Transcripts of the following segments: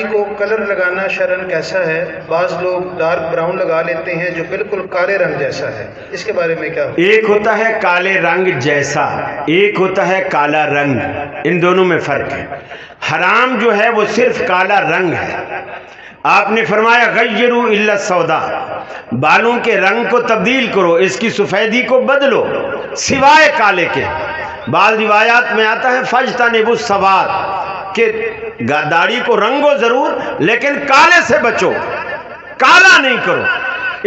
کو کلر لگانا شرعن کیسا ہے؟ بعض لوگ ڈارک براؤن لگا لیتے ہیں جو بالکل کالے رنگ جیسا ہے، اس کے بارے میں کیا؟ ایک ہوتا ہے کالے رنگ جیسا، ایک ہوتا ہے کالا رنگ، ان دونوں میں فرق ہے۔ حرام جو ہے وہ صرف کالا رنگ ہے۔ آپ نے فرمایا غیروا الا السودا، بالوں کے رنگ کو تبدیل کرو، اس کی سفیدی کو بدلو سوائے کالے کے۔ بعض روایات میں آتا ہے فاجتنبوا السواد، کہ داڑھی کو رنگو ضرور لیکن کالے سے بچو، کالا نہیں کرو،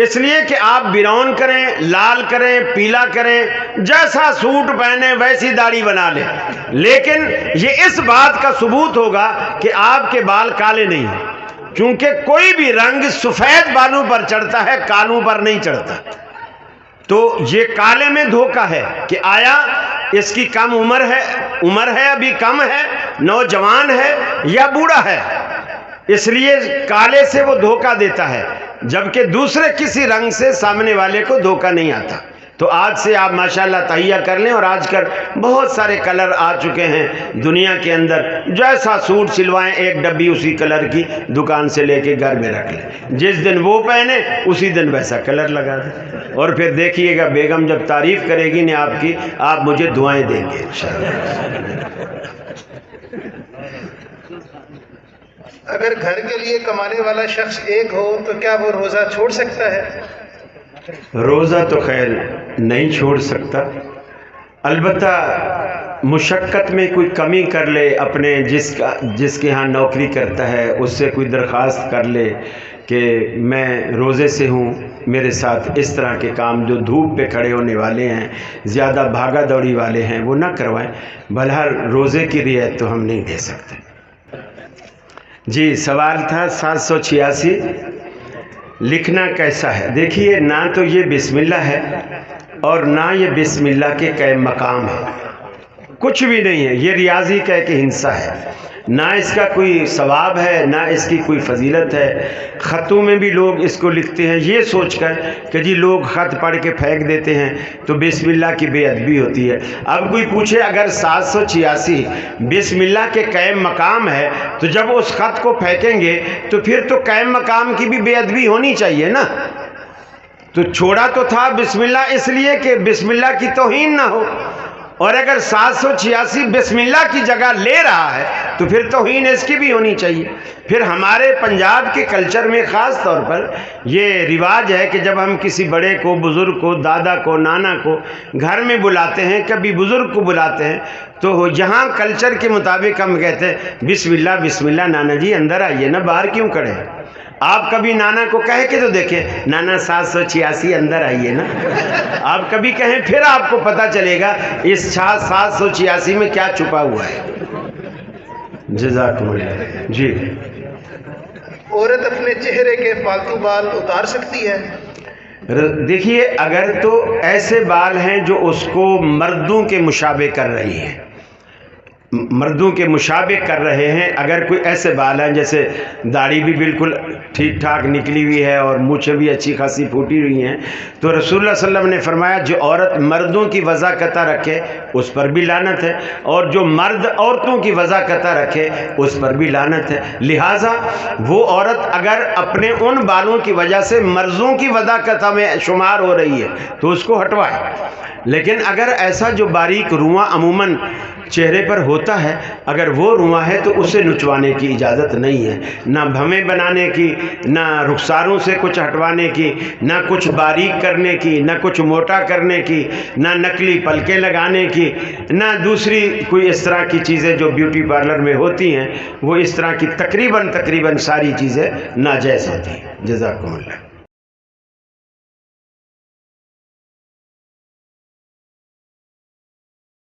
اس لیے کہ آپ براؤن کریں، لال کریں، پیلا کریں، جیسا سوٹ پہنے ویسی داڑھی بنا لیں، لیکن یہ اس بات کا ثبوت ہوگا کہ آپ کے بال کالے نہیں ہیں، کیونکہ کوئی بھی رنگ سفید بالوں پر چڑھتا ہے، کالوں پر نہیں چڑھتا۔ تو یہ کالے میں دھوکہ ہے کہ آیا اس کی کم عمر ہے ابھی کم ہے، نوجوان ہے یا بوڑھا ہے، اس لیے کالے سے وہ دھوکہ دیتا ہے، جبکہ دوسرے کسی رنگ سے سامنے والے کو دھوکہ نہیں آتا۔ تو آج سے آپ ماشاءاللہ تہیہ کر لیں، اور آج کل بہت سارے کلر آ چکے ہیں دنیا کے اندر، جیسا سوٹ سلوائیں ایک ڈبی اسی کلر کی دکان سے لے کے گھر میں رکھ لیں، جس دن وہ پہنے اسی دن ویسا کلر لگا دیں، اور پھر دیکھیے گا بیگم جب تعریف کرے گی نا آپ کی، آپ مجھے دعائیں دیں گے انشاءاللہ۔ اگر گھر کے لیے کمانے والا شخص ایک ہو تو کیا وہ روزہ چھوڑ سکتا ہے؟ روزہ تو خیر نہیں چھوڑ سکتا، البتہ مشقت میں کوئی کمی کر لے، اپنے جس کے ہاں نوکری کرتا ہے اس سے کوئی درخواست کر لے کہ میں روزے سے ہوں، میرے ساتھ اس طرح کے کام جو دھوپ پہ کھڑے ہونے والے ہیں، زیادہ بھاگا دوڑی والے ہیں، وہ نہ کروائیں، بہرحال روزے کی رعایت تو ہم نہیں دے سکتے۔ جی سوال تھا 786، لکھنا کیسا ہے؟ دیکھیے نہ تو یہ بسم اللہ ہے اور نہ یہ بسم اللہ کے قائم مقام ہے، کچھ بھی نہیں ہے، یہ ریاضی کا ایک ہندسہ ہے، نہ اس کا کوئی ثواب ہے نہ اس کی کوئی فضیلت ہے۔ خطوں میں بھی لوگ اس کو لکھتے ہیں یہ سوچ کر کہ جی لوگ خط پڑھ کے پھینک دیتے ہیں تو بسم اللہ کی بے ادبی ہوتی ہے۔ اب کوئی پوچھے اگر 786 بسم اللہ کے قائم مقام ہے تو جب اس خط کو پھینکیں گے تو پھر تو قائم مقام کی بھی بے ادبی ہونی چاہیے نا، تو چھوڑا تو تھا بسم اللہ اس لیے کہ بسم اللہ کی توہین نہ ہو، اور اگر 786 بسم اللہ کی جگہ لے رہا ہے تو پھر توہین اس کی بھی ہونی چاہیے۔ پھر ہمارے پنجاب کے کلچر میں خاص طور پر یہ رواج ہے کہ جب ہم کسی بڑے کو، بزرگ کو، دادا کو، نانا کو گھر میں بلاتے ہیں، کبھی بزرگ کو بلاتے ہیں، تو یہاں کلچر کے مطابق ہم کہتے ہیں بسم اللہ نانا جی اندر آئیے نا، باہر کیوں کھڑے ہیں؟ آپ کبھی نانا کو کہہ کے تو دیکھیں نانا 786 اندر آئیے نا، آپ کبھی کہیں پھر آپ کو پتہ چلے گا اس 786 میں کیا چھپا ہوا ہے۔ جزاکم اللہ۔ جی عورت اپنے چہرے کے فالتو بال اتار سکتی ہے؟ دیکھیے اگر تو ایسے بال ہیں جو اس کو مردوں کے مشابہ کر رہی ہیں، مردوں کے مشابہ کر رہے ہیں، اگر کوئی ایسے بال ہیں جیسے داڑھی بھی بالکل ٹھیک ٹھاک نکلی ہوئی ہے اور مونچھیں بھی اچھی خاصی پھوٹی ہوئی ہیں، تو رسول اللہ صلی اللہ علیہ وسلم نے فرمایا جو عورت مردوں کی وضع قطع رکھے اس پر بھی لعنت ہے، اور جو مرد عورتوں کی وضع قطع رکھے اس پر بھی لعنت ہے۔ لہٰذا وہ عورت اگر اپنے ان بالوں کی وجہ سے مردوں کی وضع قطع میں شمار ہو رہی ہے تو اس کو ہٹوائے، لیکن اگر ایسا جو باریک رواں عموماً چہرے پر ہوتا ہے اگر وہ رواں ہے تو اسے نچوانے کی اجازت نہیں ہے، نہ بھویں بنانے کی، نہ رخساروں سے کچھ ہٹوانے کی، نہ کچھ باریک کرنے کی، نہ کچھ موٹا کرنے کی، نہ نکلی پلکیں لگانے کی، نہ دوسری کوئی اس طرح کی چیزیں جو بیوٹی پارلر میں ہوتی ہیں، وہ اس طرح کی تقریباً ساری چیزیں ناجائز ہوتی ہیں۔ جزاکم اللہ۔